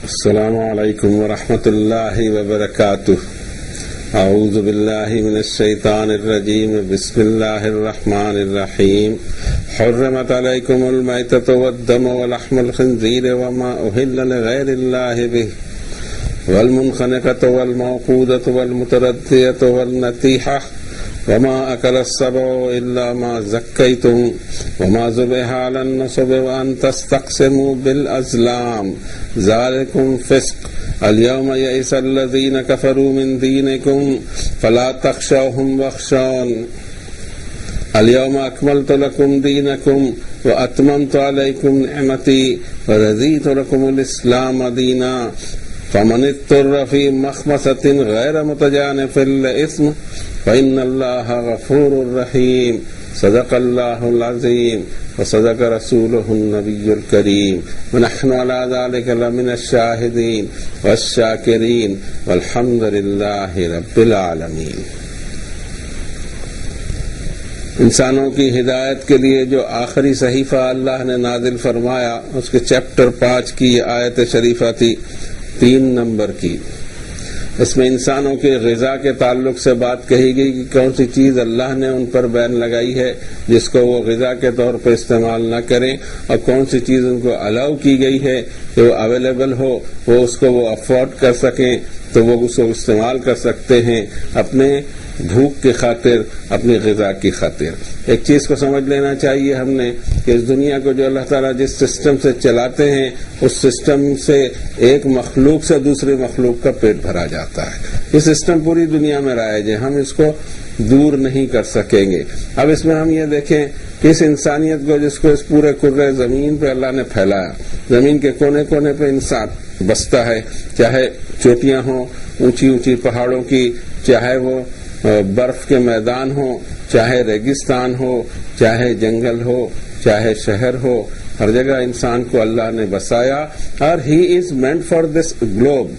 السلام علیکم ورحمۃ اللہ وبرکاتہ۔ اعوذ باللہ من الشیطان الرجیم، بسم اللہ الرحمن الرحیم۔ حرمت علیکم المیتۃ والدم ولحم الخنزیر وما اہل لغیر اللہ بہ والمنخنقۃ والموقوذۃ والمتردیۃ والنطیحۃ وما اکل السبع الا ما زکیتم وما ذبح علی النصب وان تستقسموا بالازلام ذلکم فسق۔ اليوم یئس الذین کفروا من دینکم فلا تخشوهم واخشون۔ اليوم اکملت لکم دینکم واتممت علیکم نعمتی ورضیت لکم الاسلام دینا فمن اضطر فی مخمصۃ غیر متجانف لإثم فإن اللہ غفور رحیم۔ صدق اللہ العظیم وصدق رسولہ النبی الکریم ونحن علی ذلک لمن الشاہدین والشاکرین والحمد للہ رب العالمین۔ انسانوں کی ہدایت کے لیے جو آخری صحیفہ اللہ نے نازل فرمایا، اس کے چیپٹر 5 کی یہ آیت شریفہ تھی 3 نمبر کی۔ اس میں انسانوں کے غذا کے تعلق سے بات کہی گئی کہ کون سی چیز اللہ نے ان پر بین لگائی ہے جس کو وہ غذا کے طور پر استعمال نہ کریں، اور کون سی چیز ان کو الاؤ کی گئی ہے کہ وہ اویلیبل ہو، وہ اس کو وہ افورڈ کر سکیں تو وہ اس کو استعمال کر سکتے ہیں اپنے بھوک کی خاطر، اپنی غذا کی خاطر۔ ایک چیز کو سمجھ لینا چاہیے ہم نے کہ اس دنیا کو جو اللہ تعالیٰ جس سسٹم سے چلاتے ہیں، اس سسٹم سے ایک مخلوق سے دوسری مخلوق کا پیٹ بھرا جاتا ہے۔ یہ سسٹم پوری دنیا میں رائج ہے، ہم اس کو دور نہیں کر سکیں گے۔ اب اس میں ہم یہ دیکھیں کہ اس انسانیت کو جس کو اس پورے کرۂ زمین پہ اللہ نے پھیلایا، زمین کے کونے کونے پہ انسان بستا ہے، چاہے چوٹیاں ہوں اونچی اونچی پہاڑوں کی، چاہے وہ برف کے میدان ہو، چاہے ریگستان ہو، چاہے جنگل ہو، چاہے شہر ہو، ہر جگہ انسان کو اللہ نے بسایا، اور he is meant for this globe.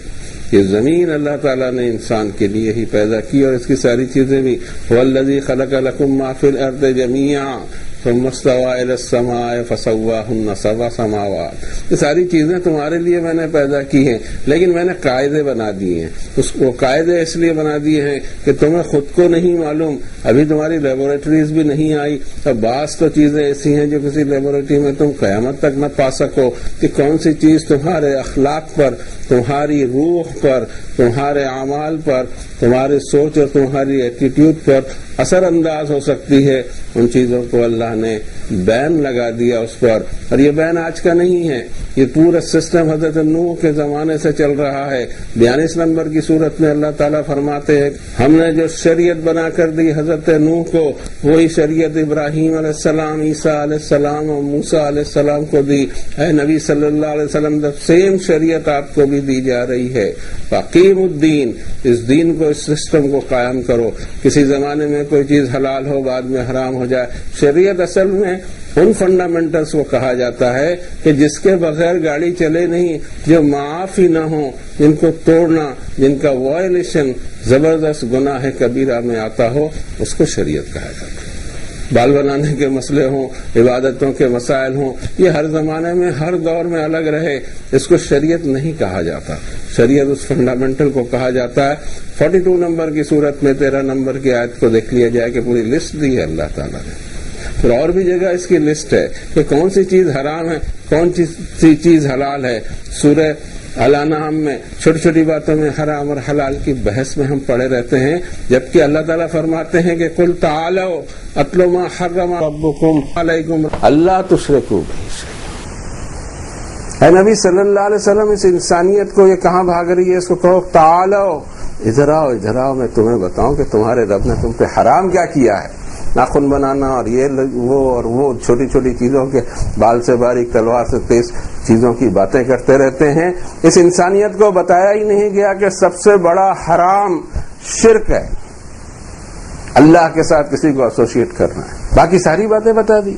یہ زمین اللہ تعالیٰ نے انسان کے لیے ہی پیدا کی، اور اس کی ساری چیزیں بھی والذی خلق لکم ما فی الارض جمیعا ثم استوى الى السماء فسواهن 7 سماوات۔ یہ ساری چیزیں تمہارے لیے میں نے پیدا کی ہیں، لیکن میں نے قاعدے بنا دیے ہیں۔ اس کو قاعدے اس لیے بنا دیے ہیں کہ تمہیں خود کو نہیں معلوم، ابھی تمہاری لیبورٹریز بھی نہیں آئی، اور بعض تو چیزیں ایسی ہیں جو کسی لیبورٹری میں تم قیامت تک نہ پا سکو کہ کون سی چیز تمہارے اخلاق پر، تمہاری روح پر، تمہارے اعمال پر، تمہاری سوچ اور تمہاری ایٹیٹیوڈ پر اثر انداز ہو سکتی ہے۔ ان چیزوں کو اللہ نے بین لگا دیا اس پر، اور یہ بین آج کا نہیں ہے، یہ پورا سسٹم حضرت نوح کے زمانے سے چل رہا ہے۔ 42 نمبر کی صورت میں اللہ تعالیٰ فرماتے ہیں ہم نے جو شریعت بنا کر دی حضرت نوح کو، وہی شریعت ابراہیم علیہ السلام، عیسیٰ علیہ السلام اور موسیٰ علیہ السلام کو دی۔ اے نبی صلی اللہ علیہ وسلم، سیم شریعت آپ کو بھی دی جا رہی ہے۔ فاقیم الدین، اس دین کو، اس سسٹم کو قائم کرو۔ کسی زمانے میں کوئی چیز حلال ہو بعد میں حرام ہو جائے، شریعت اصل میں ان فنڈامنٹلز کو کہا جاتا ہے کہ جس کے بغیر گاڑی چلے نہیں، جو معافی نہ ہو، جن کو توڑنا، جن کا وائلیشن زبردست گناہ کبیرہ میں آتا ہو، اس کو شریعت کہا جاتا ہے۔ بال بنانے کے مسئلے ہوں، عبادتوں کے مسائل ہوں، یہ ہر زمانے میں ہر دور میں الگ رہے، اس کو شریعت نہیں کہا جاتا۔ شریعت اس فنڈامنٹل کو کہا جاتا ہے۔ 42 نمبر کی صورت میں 13 نمبر کی آیت کو دیکھ لیا جائے کہ پوری لسٹ دی ہے اللہ تعالیٰ نے، پھر اور بھی جگہ اس کی لسٹ ہے کہ کون سی چیز حرام ہے، کون سی چیز حلال ہے۔ سورہ الانعام میں چھوٹی چھوٹی باتوں میں حرام اور حلال کی بحث میں ہم پڑے رہتے ہیں، جبکہ اللہ تعالیٰ فرماتے ہیں کہ قل تعالوا اتل ما حرم ربکم علیکم اللہ تشرکوا بہ شیئا۔ اے نبی صلی اللہ علیہ وسلم، اس انسانیت کو یہ کہاں بھاگ رہی ہے، اس کو کہو تعالوا، ادھر آؤ، ادھر آؤ، میں تمہیں بتاؤں کہ تمہارے رب نے تم پہ حرام کیا کیا ہے۔ ناخن بنانا اور وہ چھوٹی چھوٹی چیزوں کے، بال سے باریک تلوار سے تیز چیزوں کی باتیں کرتے رہتے ہیں۔ اس انسانیت کو بتایا ہی نہیں گیا کہ سب سے بڑا حرام شرک ہے، اللہ کے ساتھ کسی کو ایسوسیٹ کرنا ہے۔ باقی ساری باتیں بتا دی،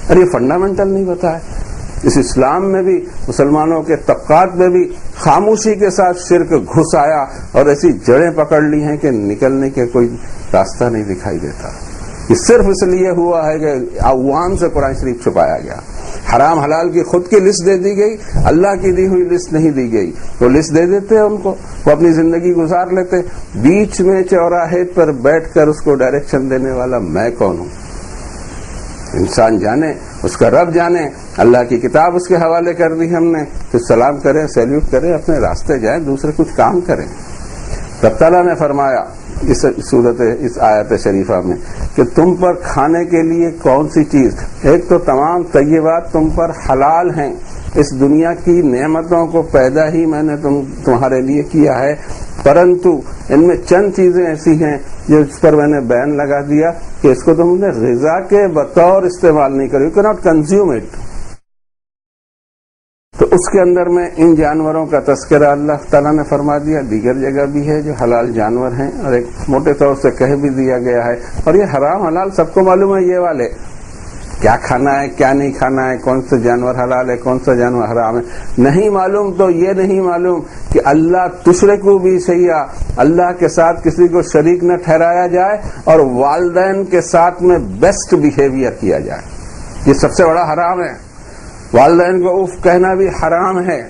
اور یہ فنڈامنٹل نہیں بتایا۔ اس اسلام میں بھی، مسلمانوں کے طبقات میں بھی خاموشی کے ساتھ شرک گھس آیا، اور ایسی جڑیں پکڑ لی ہیں کہ نکلنے کے کوئی راستہ نہیں دکھائی دیتا۔ یہ صرف اس لیے ہوا ہے کہ عوام سے قرآن شریف چھپایا گیا، حرام حلال کی خود کی لسٹ دے دی گئی، اللہ کی دی ہوئی لسٹ نہیں دی گئی. وہ لسٹ دے دیتے ان کو، وہ اپنی زندگی گزار لیتے. بیچ میں چوراہے پر بیٹھ کر اس کو ڈائریکشن دینے والا میں کون ہوں؟ انسان جانے، اس کا رب جانے. اللہ کی کتاب اس کے حوالے کر دی ہم نے، پھر سلام کریں، سیلیوٹ کریں، اپنے راستے جائیں، دوسرے کچھ کام کریں. رب تعالیٰ نے فرمایا اس آیت شریفہ میں کہ تم پر کھانے کے لیے کون سی چیز، ایک تو تمام طیبات تم پر حلال ہیں. اس دنیا کی نعمتوں کو پیدا ہی میں نے تمہارے لیے کیا ہے، پرنتو ان میں چند چیزیں ایسی ہیں جو اس پر میں نے بین لگا دیا کہ اس کو تم نے غذا کے بطور استعمال نہیں کرو، یو کیناٹ کنزیوم اٹ. تو اس کے اندر میں ان جانوروں کا تذکرہ اللہ تعالیٰ نے فرما دیا. دیگر جگہ بھی ہے جو حلال جانور ہیں، اور ایک موٹے طور سے کہہ بھی دیا گیا ہے. اور یہ حرام حلال سب کو معلوم ہے، یہ والے کیا کھانا ہے کیا نہیں کھانا ہے، کون سا جانور حلال ہے کون سا جانور حرام ہے. نہیں معلوم تو یہ نہیں معلوم کہ اللہ تشرکو بھی سیا، اللہ کے ساتھ کسی کو شریک نہ ٹھہرایا جائے، اور والدین کے ساتھ میں بیسٹ بیہیویئر کیا جائے. یہ سب سے بڑا حرام ہے. والدین کو اف کہنا بھی حرام ہے.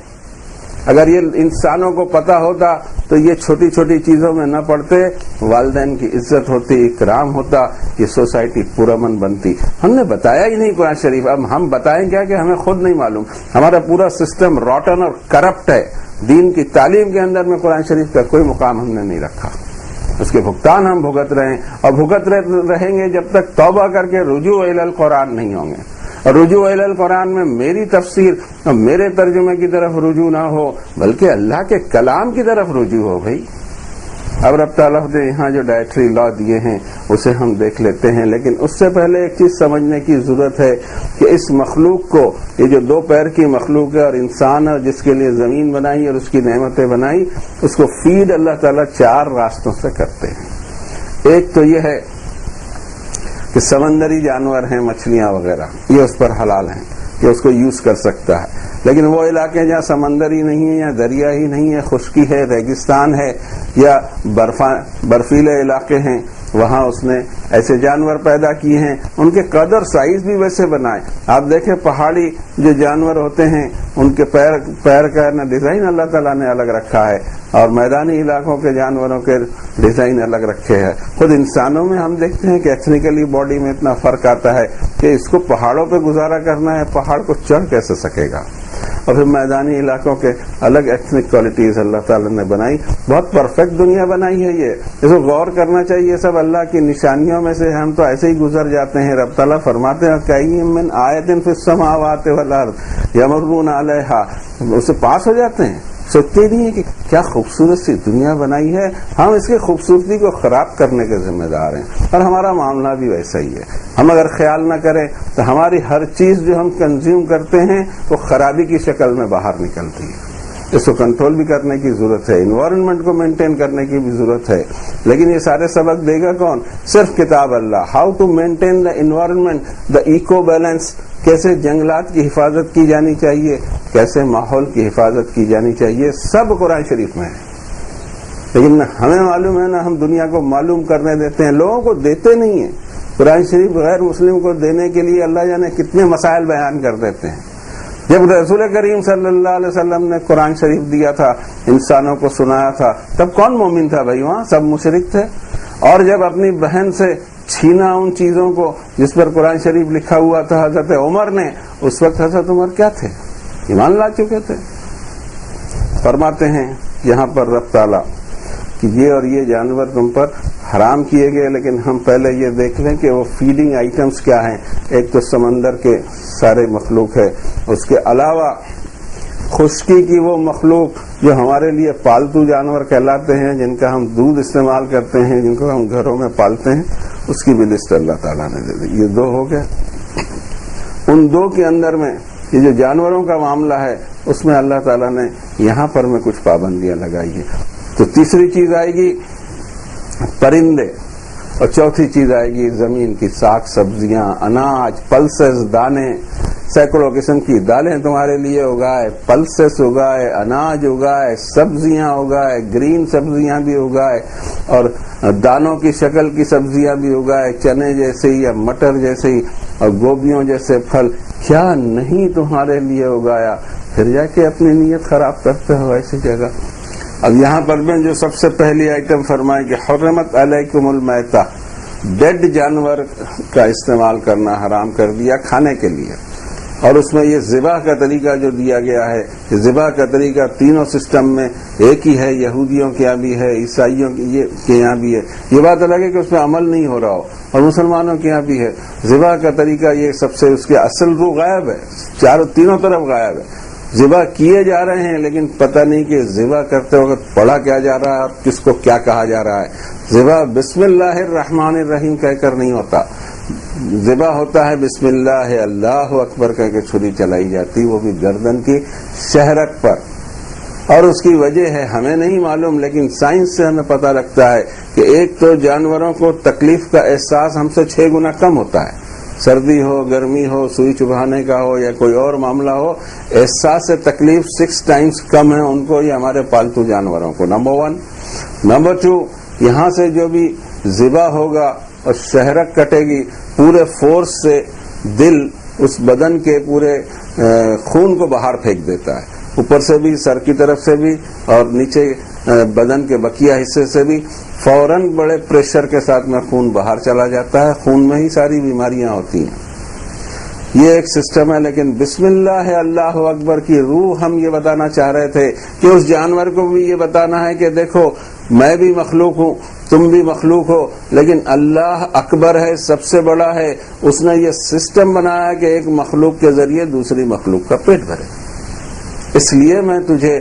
اگر یہ انسانوں کو پتا ہوتا تو یہ چھوٹی چھوٹی چیزوں میں نہ پڑتے، والدین کی عزت ہوتی، اکرام ہوتا، یہ سوسائٹی پرامن بنتی. ہم نے بتایا ہی نہیں قرآن شریف. اب ہم بتائیں کیا کہ ہمیں خود نہیں معلوم. ہمارا پورا سسٹم روٹن اور کرپٹ ہے. دین کی تعلیم کے اندر میں قرآن شریف کا کوئی مقام ہم نے نہیں رکھا. اس کے بھگتان ہم بھگت رہے ہیں، اور بھگت رہیں گے جب تک توبہ کر کے رجوع الی القرآن نہیں ہوں گے. اور رجوع الی القرآن میں میری تفسیر اور میرے ترجمے کی طرف رجوع نہ ہو، بلکہ اللہ کے کلام کی طرف رجوع ہو. بھائی اب رب تعالیٰ نے یہاں جو ڈائٹری لا دیے ہیں اسے ہم دیکھ لیتے ہیں، لیکن اس سے پہلے ایک چیز سمجھنے کی ضرورت ہے کہ اس مخلوق کو، یہ جو دو پیر کی مخلوق ہے اور انسان ہے جس کے لیے زمین بنائی اور اس کی نعمتیں بنائی، اس کو فیڈ اللہ تعالیٰ 4 راستوں سے کرتے ہیں. ایک تو یہ ہے کہ سمندری جانور ہیں، مچھلیاں وغیرہ، یہ اس پر حلال ہیں کہ اس کو یوز کر سکتا ہے. لیکن وہ علاقے جہاں سمندر ہی نہیں ہے، یا دریا ہی نہیں ہے، خشکی ہے، ریگستان ہے، یا برفیلے علاقے ہیں، وہاں اس نے ایسے جانور پیدا کیے ہیں. ان کے قد اور سائز بھی ویسے بنائے. آپ دیکھیں پہاڑی جو جانور ہوتے ہیں ان کے پیر کا ڈیزائن اللہ تعالیٰ نے الگ رکھا ہے، اور میدانی علاقوں کے جانوروں کے ڈیزائن الگ رکھے ہیں. خود انسانوں میں ہم دیکھتے ہیں کہ ایتھنیکلی باڈی میں اتنا فرق آتا ہے کہ اس کو پہاڑوں پہ گزارا کرنا ہے، پہاڑ کو چڑھ کیسے سکے گا. اور پھر میدانی علاقوں کے الگ ایتھنک کوالٹیز اللہ تعالیٰ نے بنائی. بہت پرفیکٹ دنیا بنائی ہے. یہ اس کو غور کرنا چاہیے. سب اللہ کی نشانیوں میں سے ہم تو ایسے ہی گزر جاتے ہیں. رب تعالیٰ فرماتے ہیں کَأَيٍّ مِّنْ آیَةٍ فِي السَّمَاوَاتِ وَالْأَرْضِ يَمُرُّونَ عَلَيْهَا، اس سے پاس ہو جاتے ہیں. سوچتے ہی نہیں ہے کہ کیا خوبصورت سی دنیا بنائی ہے. ہم اس کی خوبصورتی کو خراب کرنے کے ذمہ دار ہیں، اور ہمارا معاملہ بھی ویسا ہی ہے. ہم اگر خیال نہ کریں تو ہماری ہر چیز جو ہم کنزیوم کرتے ہیں وہ خرابی کی شکل میں باہر نکلتی ہے. اس کو کنٹرول بھی کرنے کی ضرورت ہے، انوائرمنٹ کو مینٹین کرنے کی بھی ضرورت ہے. لیکن یہ سارے سبق دے گا کون؟ صرف کتاب Allah. How to maintain the environment, the eco balance, کیسے جنگلات کی حفاظت کی جانی چاہیے، کیسے ماحول کی حفاظت کی جانی چاہیے، سب قرآن شریف میں ہے. لیکن نہ ہمیں معلوم ہے، نہ ہم دنیا کو معلوم کرنے دیتے ہیں. لوگوں کو دیتے نہیں ہیں. قرآن شریف غیر مسلم کو دینے کے لیے اللہ جانے کتنے مسائل بیان کر دیتے ہیں. جب رسول کریم صلی اللہ علیہ وسلم نے قرآن شریف دیا تھا، انسانوں کو سنایا تھا، تب کون مومن تھا بھائی؟ وہاں سب مشرک تھے. اور جب اپنی بہن سے چھینا ان چیزوں کو جس پر قرآن شریف لکھا ہوا تھا حضرت عمر نے، اس وقت حضرت عمر کیا تھے؟ ایمان لا چکے تھے. فرماتے ہیں یہاں پر رب تعالیٰ کہ یہ اور یہ جانور تم پر حرام کیے گئے، لیکن ہم پہلے یہ دیکھ لیں کہ وہ فیڈنگ آئٹمس کیا ہیں. ایک تو سمندر کے سارے مخلوق ہے، اس کے علاوہ خشکی کی وہ مخلوق جو ہمارے لیے پالتو جانور کہلاتے ہیں، جن کا ہم دودھ استعمال کرتے ہیں، جن کو ہم گھروں میں پالتے ہیں، اس کی بھی لسٹ اللہ تعالیٰ نے دے دی. یہ 2 ہو گئے. ان 2 کے اندر میں یہ جو جانوروں کا معاملہ ہے اس میں اللہ تعالیٰ نے یہاں پر میں کچھ پابندیاں لگائی ہیں. تو تیسری چیز آئے گی پرندے، اور چوتھی چیز آئے گی زمین کی ساگ سبزیاں، اناج، پلسز، دانے. سینکڑوں قسم کی دالیں تمہارے لیے اگائے، پلسز اگائے، اناج اگائے، سبزیاں اگائے، گرین سبزیاں بھی اگائے، اور دانوں کی شکل کی سبزیاں بھی اگائے، چنے جیسے یا مٹر جیسے ہی. اور گوبیوں جیسے پھل کیا نہیں تمہارے لیے اگایا، پھر جا کے اپنی نیت خراب کرتے ہو ایسی جگہ۔ اب یہاں پر میں جو سب سے پہلی آئٹم فرمائے کہ حرمت علیکم المیتہ، ڈیڈ جانور کا استعمال کرنا حرام کر دیا کھانے کے لیے، اور اس میں یہ ذبح کا طریقہ جو دیا گیا ہے کہ ذبح کا طریقہ تینوں سسٹم میں ایک ہی ہے، یہودیوں کے یہاں بھی ہے، عیسائیوں کے یہاں بھی ہے، یہ بات الگ ہے کہ اس میں عمل نہیں ہو رہا ہو، اور مسلمانوں کے یہاں بھی ہے۔ ذبح کا طریقہ یہ سب سے اس کے اصل روح غائب ہے، تینوں طرف غائب ہے، ذبح کیے جا رہے ہیں لیکن پتہ نہیں کہ ذبح کرتے وقت پڑھا کیا جا رہا ہے اور کس کو کیا کہا جا رہا ہے۔ ذبح بسم اللہ الرحمن الرحیم کہہ کر نہیں ہوتا، ذبح ہوتا ہے بسم اللہ اللہ اکبر کہہ کے چھری چلائی جاتی، وہ بھی گردن کی شہرک پر، اور اس کی وجہ ہے ہمیں نہیں معلوم، لیکن سائنس سے ہمیں پتہ لگتا ہے کہ ایک تو جانوروں کو تکلیف کا احساس ہم سے 6 گنا کم ہوتا ہے، سردی ہو، گرمی ہو، سوئی چبھانے کا ہو یا کوئی اور معاملہ ہو، احساس تکلیف 6 ٹائمز کم ہے ان کو یا ہمارے پالتو جانوروں کو، نمبر 1۔ نمبر 2، یہاں سے جو بھی ذبح ہوگا اور شہرک کٹے گی، پورے فورس سے دل اس بدن کے پورے خون کو باہر پھینک دیتا ہے، اوپر سے بھی، سر کی طرف سے بھی، اور نیچے بدن کے بقیہ حصے سے بھی، فوراً بڑے پریشر کے ساتھ میں خون باہر چلا جاتا ہے، خون میں ہی ساری بیماریاں ہوتی ہیں، یہ ایک سسٹم ہے۔ لیکن بسم اللہ اللہ اکبر کی روح ہم یہ بتانا چاہ رہے تھے کہ اس جانور کو بھی یہ بتانا ہے کہ دیکھو میں بھی مخلوق ہوں، تم بھی مخلوق ہو، لیکن اللہ اکبر ہے، سب سے بڑا ہے، اس نے یہ سسٹم بنایا کہ ایک مخلوق کے ذریعے دوسری مخلوق کا پیٹ بھرے، اس لیے میں تجھے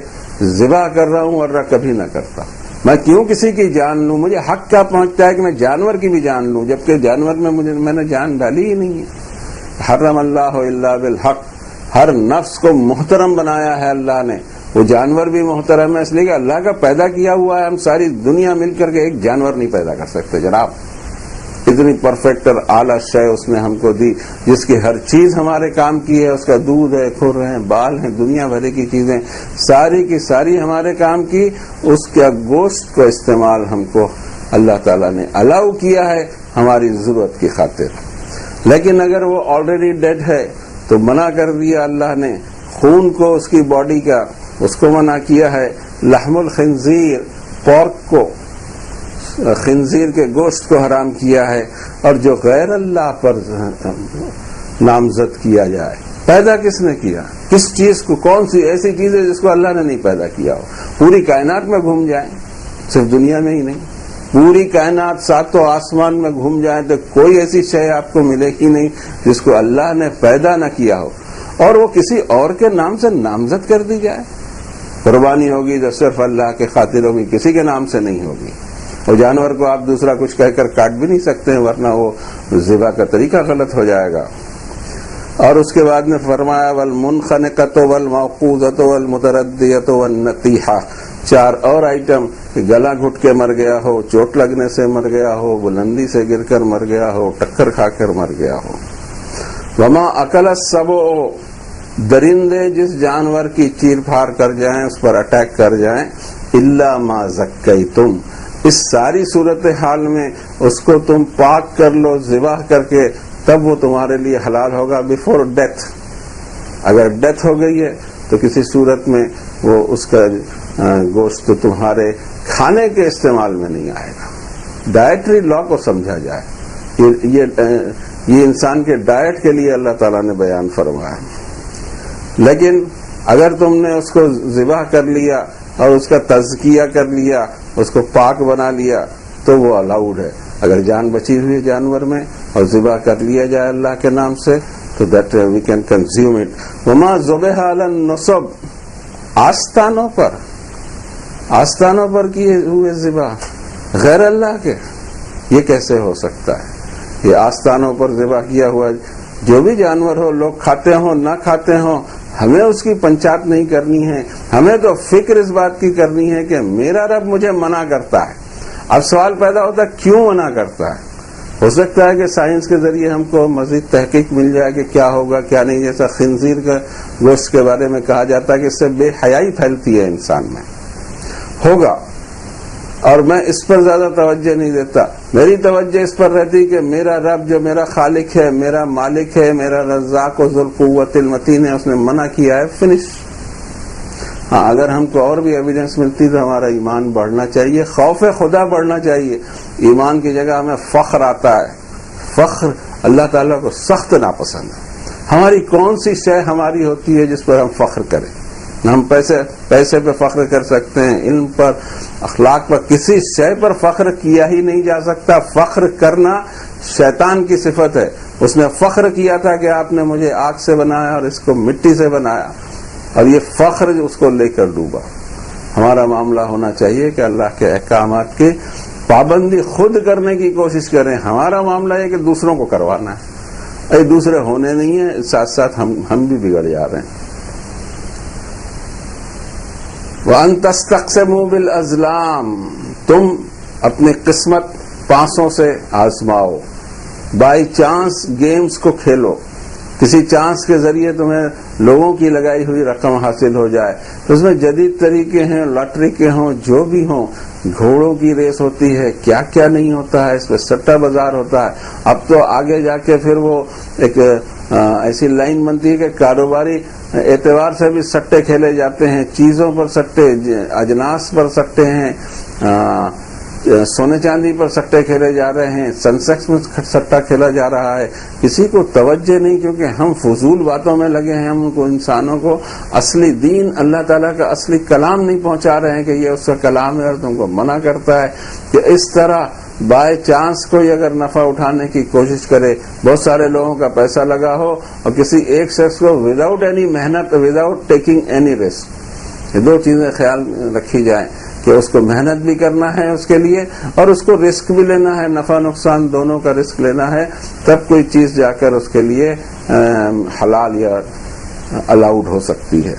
ذبح کر رہا ہوں ورنہ کبھی نہ کرتا۔ میں کیوں کسی کی جان لوں؟ مجھے حق کیا پہنچتا ہے کہ میں جانور کی بھی جان لوں، جبکہ جانور میں نے جان ڈالی ہی نہیں ہے۔ حرم اللہ الا بالحق، ہر نفس کو محترم بنایا ہے اللہ نے، وہ جانور بھی محترم ہے، اس لیے کہ اللہ کا پیدا کیا ہوا ہے، ہم ساری دنیا مل کر کے ایک جانور نہیں پیدا کر سکتے جناب، اتنی پرفیکٹ اور اعلیٰ شے اس نے ہم کو دی، جس کی ہر چیز ہمارے کام کی ہے، اس کا دودھ ہے، کھر ہیں، بال ہیں، دنیا بھر کی چیزیں ساری کی ساری ہمارے کام کی، اس کا گوشت کو استعمال ہم کو اللہ تعالیٰ نے الاؤ کیا ہے ہماری ضرورت کی خاطر۔ لیکن اگر وہ آلریڈی ڈیڈ ہے تو منع کر دیا اللہ نے، خون کو اس کی باڈی کا اس کو منع کیا ہے، لحم الخنزیر، پورک کو، خنزیر کے گوشت کو حرام کیا ہے، اور جو غیر اللہ پر نامزد کیا جائے۔ پیدا کس نے کیا؟ کس چیز کو؟ کون سی ایسی چیز ہے جس کو اللہ نے نہیں پیدا کیا ہو؟ پوری کائنات میں گھوم جائیں، صرف دنیا میں ہی نہیں، پوری کائنات 7 آسمان میں گھوم جائیں تو کوئی ایسی شے آپ کو ملے ہی نہیں جس کو اللہ نے پیدا نہ کیا ہو، اور وہ کسی اور کے نام سے نامزد کر دی جائے۔ قربانی ہوگی تو صرف اللہ کے خاطر ہوگی، کسی کے نام سے نہیں ہوگی، اور جانور کو آپ دوسرا کچھ کہہ کر کاٹ بھی نہیں سکتے ہیں ورنہ وہ ذبح کا طریقہ غلط ہو جائے گا۔ اور اس کے بعد میں فرمایا والمنخنقۃ والموقوذۃ والمتردیۃ والنطیحہ، 4 اور آئٹم، کہ گلا گھٹ کے مر گیا ہو، چوٹ لگنے سے مر گیا ہو، بلندی سے گر کر مر گیا ہو، ٹکر کھا کر مر گیا ہو۔ وما اکل السبع، درندے جس جانور کی چیر پھاڑ کر جائیں، اس پر اٹیک کر جائیں، الا ما زکیتم، اس ساری صورتحال میں اس کو تم پاک کر لو ذبح کر کے، تب وہ تمہارے لیے حلال ہوگا بیفور ڈیتھ۔ اگر ڈیتھ ہو گئی ہے تو کسی صورت میں وہ اس کا گوشت تو تمہارے کھانے کے استعمال میں نہیں آئے گا۔ ڈائٹری لا کو سمجھا جائے، یہ انسان کے ڈائٹ کے لیے اللہ تعالیٰ نے بیان فرمایا۔ لیکن اگر تم نے اس کو ذبح کر لیا اور اس کا تزکیہ کر لیا، اس کو پاک بنا لیا، تو وہ الاؤڈ ہے۔ اگر جان بچی ہوئی جانور میں اور ذبح کر لیا جائے اللہ کے نام سے تو that we can consume it. وما ذبح علی النصب، آستانوں پر کیے ہوئے ذبح غیر اللہ کے، یہ کیسے ہو سکتا ہے؟ یہ آستانوں پر ذبح کیا ہوا جو بھی جانور ہو، لوگ کھاتے ہوں نہ کھاتے ہوں، ہمیں اس کی پنچات نہیں کرنی ہے، ہمیں تو فکر اس بات کی کرنی ہے کہ میرا رب مجھے منع کرتا ہے۔ اب سوال پیدا ہوتا ہے کیوں منع کرتا ہے؟ ہو سکتا ہے کہ سائنس کے ذریعے ہم کو مزید تحقیق مل جائے کہ کیا ہوگا کیا نہیں، جیسا خنزیر کا گوشت کے بارے میں کہا جاتا ہے کہ اس سے بے حیائی پھیلتی ہے انسان میں، ہوگا اور میں اس پر زیادہ توجہ نہیں دیتا. میری توجہ اس پر رہتی کہ میرا رب جو میرا خالق ہے، میرا مالک ہے، میرا رزاق و ذو القوت المتین ہے، اس نے منع کیا ہے، فنش. ہاں اگر ہم کو اور بھی ایویڈنس ملتی تو ہمارا ایمان بڑھنا چاہیے، خوف خدا بڑھنا چاہیے. ایمان کی جگہ ہمیں فخر آتا ہے. فخر اللہ تعالیٰ کو سخت ناپسند ہے. ہماری کون سی شے ہماری ہوتی ہے جس پر ہم فخر کریں؟ ہم پیسے پہ فخر کر سکتے ہیں، علم پر، اخلاق پر، کسی شے پر فخر کیا ہی نہیں جا سکتا. فخر کرنا شیطان کی صفت ہے. اس نے فخر کیا تھا کہ آپ نے مجھے آگ سے بنایا اور اس کو مٹی سے بنایا، اور یہ فخر اس کو لے کر ڈوبا. ہمارا معاملہ ہونا چاہیے کہ اللہ کے احکامات کی پابندی خود کرنے کی کوشش کریں. ہمارا معاملہ ہے کہ دوسروں کو کروانا ہے. اے دوسرے ہونے نہیں ہیں، ساتھ ساتھ ہم بھی بگڑ جا رہے ہیں. وَأَن تَسْتَقْسِمُوا بِالْأَزْلَامِ، تم اپنی قسمت پانسوں سے آزماؤ. بائی چانس گیمز کو کھیلو، کسی چانس کے ذریعے تمہیں لوگوں کی لگائی ہوئی رقم حاصل ہو جائے. تو اس میں جدید طریقے ہیں، لاٹری کے ہوں، جو بھی ہوں. گھوڑوں کی ریس ہوتی ہے، کیا کیا نہیں ہوتا ہے، اس پہ سٹہ بازار ہوتا ہے. اب تو آگے جا کے پھر وہ ایک ایسی لائن بنتی ہے کہ کاروباری اعتبار سے بھی سٹے کھیلے جاتے ہیں. چیزوں پر سٹے، اجناس پر سٹے ہیں، سونے چاندی پر سٹے کھیلے جا رہے ہیں، سنسیکس میں سٹا کھیلا جا رہا ہے. کسی کو توجہ نہیں، کیونکہ ہم فضول باتوں میں لگے ہیں. ہم کو انسانوں کو اصلی دین، اللہ تعالیٰ کا اصلی کلام نہیں پہنچا رہے ہیں کہ یہ اس کا کلام ہے، اور تم کو منع کرتا ہے کہ اس طرح بائی چانس کوئی اگر نفع اٹھانے کی کوشش کرے. بہت سارے لوگوں کا پیسہ لگا ہو اور کسی ایک شخص کو وداؤٹ اینی محنت، وداؤٹ ٹیکنگ اینی رسک، یہ دو چیزیں خیال رکھی جائیں کہ اس کو محنت بھی کرنا ہے اس کے لیے، اور اس کو رسک بھی لینا ہے، نفع نقصان دونوں کا رسک لینا ہے. تب کوئی چیز جا کر اس کے لیے حلال یا الاؤڈ ہو سکتی ہے.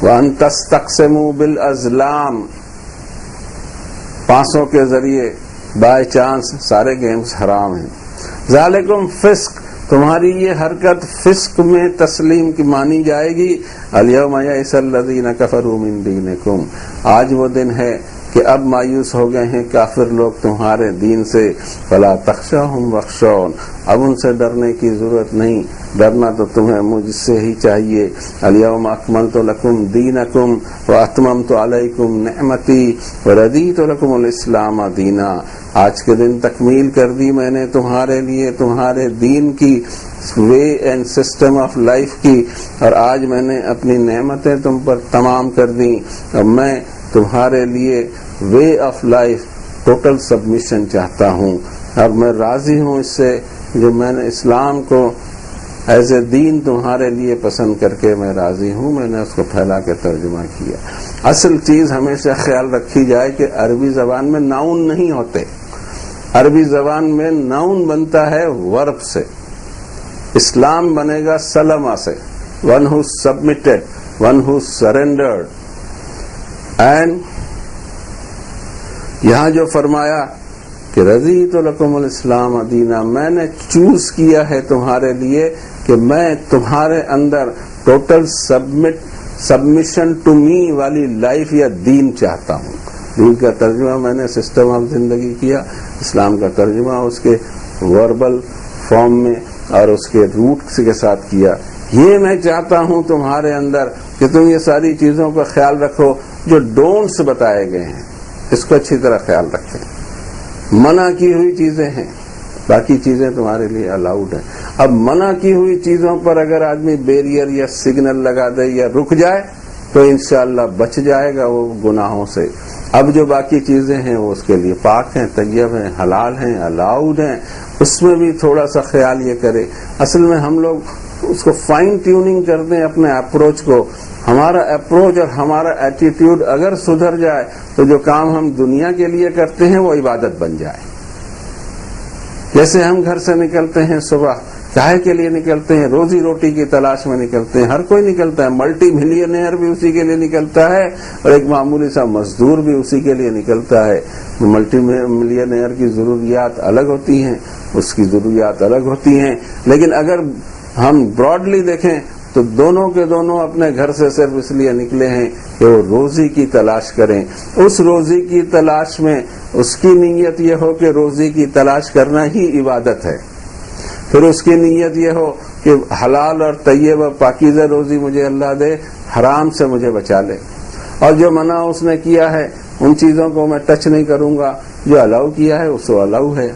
وَأَن تَسْتَقْسِمُوا بِالْأَزْلَامِ، پانسوں کے ذریعے بائی چانس سارے گیمز حرام ہیں. ذالکم فسق، تمہاری یہ حرکت فسق میں تسلیم کی مانی جائے گی. الیوم یئس الذین کفروا من دینکم، آج وہ دن ہے کہ اب مایوس ہو گئے ہیں کافر لوگ تمہارے دین سے. فلا تخشوہم واخشون، اب ان سے ڈرنے کی ضرورت نہیں، ڈرنا تو تمہیں مجھ سے ہی چاہیے. الیوم اکملت لکم دینکم واتممت علیکم نعمتی ورضیت لکم الاسلام دینا، آج کے دن تکمیل کر دی میں نے تمہارے لیے تمہارے دین کی way and system of life کی، اور آج میں نے اپنی نعمتیں تم پر تمام کر دی، اور میں تمہارے لیے way of life total submission چاہتا ہوں. اور میں راضی ہوں اس سے جو میں نے اسلام کو ایز اے دین تمہارے لیے پسند کر کے میں راضی ہوں. میں نے اس کو پھیلا کے ترجمہ کیا. اصل چیز ہمیشہ خیال رکھی جائے کہ عربی زبان میں ناؤن نہیں ہوتے. عربی زبان میں ناؤن بنتا ہے ورب سے. اسلام بنے گا سلمہ سے، one who submitted, one who surrendered. And یہاں جو فرمایا کہ رضیت لکم الاسلام دینا، میں نے چوز کیا ہے تمہارے لیے کہ میں تمہارے اندر ٹوٹل سبمیشن ٹو می والی لائف یا دین چاہتا ہوں. دین کا ترجمہ میں نے سسٹم آف زندگی کیا، اسلام کا ترجمہ اس کے وربل فارم میں اور اس کے روٹ کے ساتھ کیا. یہ میں چاہتا ہوں تمہارے اندر کہ تم یہ ساری چیزوں کا خیال رکھو. جو ڈونٹس بتائے گئے ہیں اس کو اچھی طرح خیال رکھیں. منع کی ہوئی چیزیں ہیں، باقی چیزیں تمہارے لیے الاؤڈ ہیں. اب منع کی ہوئی چیزوں پر اگر آدمی بیریئر یا سگنل لگا دے یا رک جائے تو انشاءاللہ بچ جائے گا وہ گناہوں سے. اب جو باقی چیزیں ہیں وہ اس کے لیے پاک ہیں، طیب ہیں، حلال ہیں، الاؤڈ ہیں. اس میں بھی تھوڑا سا خیال یہ کرے. اصل میں ہم لوگ اس کو فائن ٹیوننگ کرتے ہیں اپنے اپروچ کو. ہمارا اپروچ اور ہمارا ایٹیٹیوڈ اگر سدھر جائے تو جو کام ہم دنیا کے لیے کرتے ہیں وہ عبادت بن جائے. جیسے ہم گھر سے نکلتے ہیں صبح، چائے کے لیے نکلتے ہیں، روزی روٹی کی تلاش میں نکلتے ہیں. ہر کوئی نکلتا ہے، ملٹی ملینئر بھی اسی کے لیے نکلتا ہے اور ایک معمولی سا مزدور بھی اسی کے لیے نکلتا ہے. ملٹی ملینئر کی ضروریات الگ ہوتی ہیں، اس کی ضروریات الگ ہوتی ہیں. لیکن اگر ہم براڈلی دیکھیں تو دونوں کے دونوں اپنے گھر سے صرف اس لیے نکلے ہیں کہ وہ روزی کی تلاش کریں. اس روزی کی تلاش میں اس کی نیت یہ ہو کہ روزی کی تلاش کرنا ہی عبادت ہے. پھر اس کی نیت یہ ہو کہ حلال اور طیب اور پاکیزہ روزی مجھے اللہ دے، حرام سے مجھے بچا لے. اور جو منع اس نے کیا ہے ان چیزوں کو میں ٹچ نہیں کروں گا، جو الاؤ کیا ہے اس کو الاؤ ہے.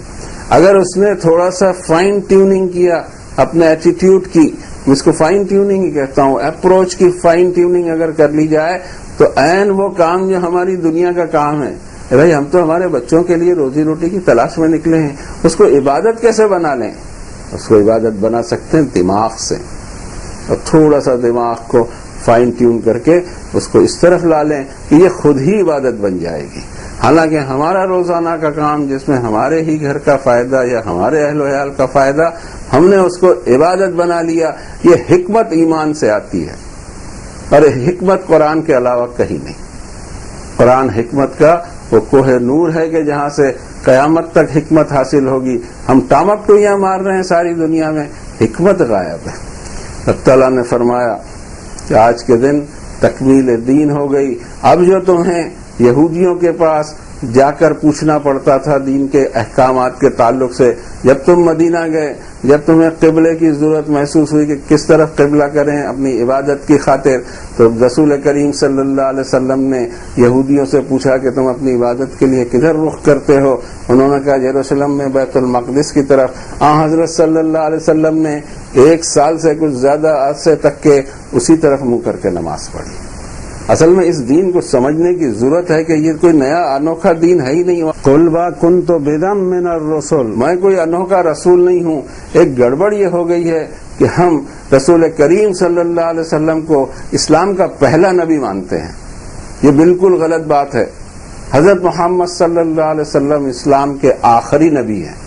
اگر اس نے تھوڑا سا فائن ٹیوننگ کیا اپنے ایٹیٹیوڈ کی، اس کو فائن ٹیوننگ ہی کہتا ہوں، اپروچ کی فائن ٹیوننگ اگر کر لی جائے تو عین وہ کام جو ہماری دنیا کا کام ہے، بھائی ہم تو ہمارے بچوں کے لیے روزی روٹی کی تلاش میں نکلے ہیں، اس کو عبادت کیسے بنا لیں؟ اس کو عبادت بنا سکتے ہیں دماغ سے، اور تھوڑا سا دماغ کو فائن ٹیون کر کے اس کو اس طرف لا لیں کہ یہ خود ہی عبادت بن جائے گی. حالانکہ ہمارا روزانہ کا کام جس میں ہمارے ہی گھر کا فائدہ یا ہمارے اہل و عیال کا فائدہ، ہم نے اس کو عبادت بنا لیا. یہ حکمت ایمان سے آتی ہے، اور حکمت قرآن کے علاوہ کہیں نہیں. قرآن حکمت کا وہ کوہ نور ہے کہ جہاں سے قیامت تک حکمت حاصل ہوگی. ہم ٹامک تو یہاں مار رہے ہیں ساری دنیا میں، حکمت غائب ہے. اللہ تعالیٰ نے فرمایا کہ آج کے دن تکمیل دین ہو گئی. اب جو تمہیں یہودیوں کے پاس جا کر پوچھنا پڑتا تھا دین کے احکامات کے تعلق سے، جب تم مدینہ گئے، جب تمہیں قبلے کی ضرورت محسوس ہوئی کہ کس طرف قبلہ کریں اپنی عبادت کی خاطر، تو رسول کریم صلی اللہ علیہ وسلم نے یہودیوں سے پوچھا کہ تم اپنی عبادت کے لیے کدھر رخ کرتے ہو؟ انہوں نے کہا یروشلم میں بیت المقدس کی طرف. حضرت صلی اللہ علیہ وسلم نے 1 سال سے کچھ زیادہ عرصے تک کے اسی طرف منہ کر کے نماز پڑھی. اصل میں اس دین کو سمجھنے کی ضرورت ہے کہ یہ کوئی نیا انوکھا دین ہے ہی نہیں. قل با کنت بدعا من الرسل، میں کوئی انوکھا رسول نہیں ہوں. ایک گڑبڑ یہ ہو گئی ہے کہ ہم رسول کریم صلی اللہ علیہ وسلم کو اسلام کا پہلا نبی مانتے ہیں. یہ بالکل غلط بات ہے. حضرت محمد صلی اللہ علیہ وسلم اسلام کے آخری نبی ہیں،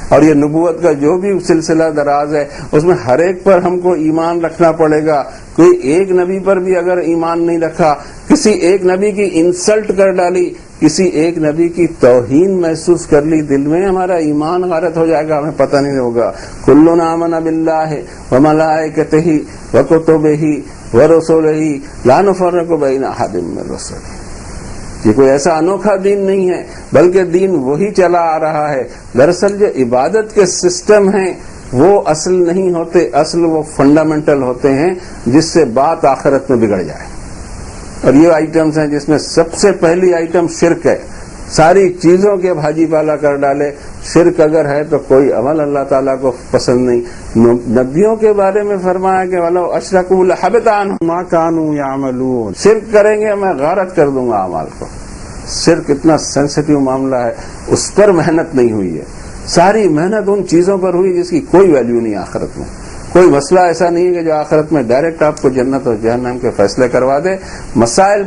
اور یہ نبوت کا جو بھی سلسلہ دراز ہے اس میں ہر ایک پر ہم کو ایمان رکھنا پڑے گا. کوئی ایک نبی پر بھی اگر ایمان نہیں رکھا، کسی ایک نبی کی انسلٹ کر ڈالی، کسی ایک نبی کی توہین محسوس کر لی دل میں، ہمارا ایمان غارت ہو جائے گا، ہمیں پتہ نہیں ہوگا. کلنا آمن باللہ وملائکتہ وکتبہ ورسلہ لا نفرق بین احد من رسلہ. یہ کوئی ایسا انوکھا دین نہیں ہے، بلکہ دین وہی چلا آ رہا ہے. دراصل جو عبادت کے سسٹم ہیں وہ اصل نہیں ہوتے، اصل وہ فنڈامنٹل ہوتے ہیں جس سے بات آخرت میں بگڑ جائے. اور یہ آئٹمز ہیں جس میں سب سے پہلی آئٹم شرک ہے. ساری چیزوں کے بھاجی پالا کر ڈالے. شرک اگر ہے تو کوئی عمل اللہ تعالیٰ کو پسند نہیں. نبیوں کے بارے میں فرمایا کہ وَلَوْ أَشْرَكُوا لَحَبِطَ عَنْهُمْ مَا كَانُوا يَعْمَلُونَ. شرک کریں گے میں غارت کر دوں گا اعمال کو. شرک اتنا سینسٹیو معاملہ ہے، اس پر محنت نہیں ہوئی ہے. ساری محنت ان چیزوں پر ہوئی جس کی کوئی ویلیو نہیں آخرت میں. کوئی مسئلہ ایسا نہیں ہے کہ جو آخرت میں ڈائریکٹ آپ کو جنت اور جہنم کے فیصلے کروا دے. مسائل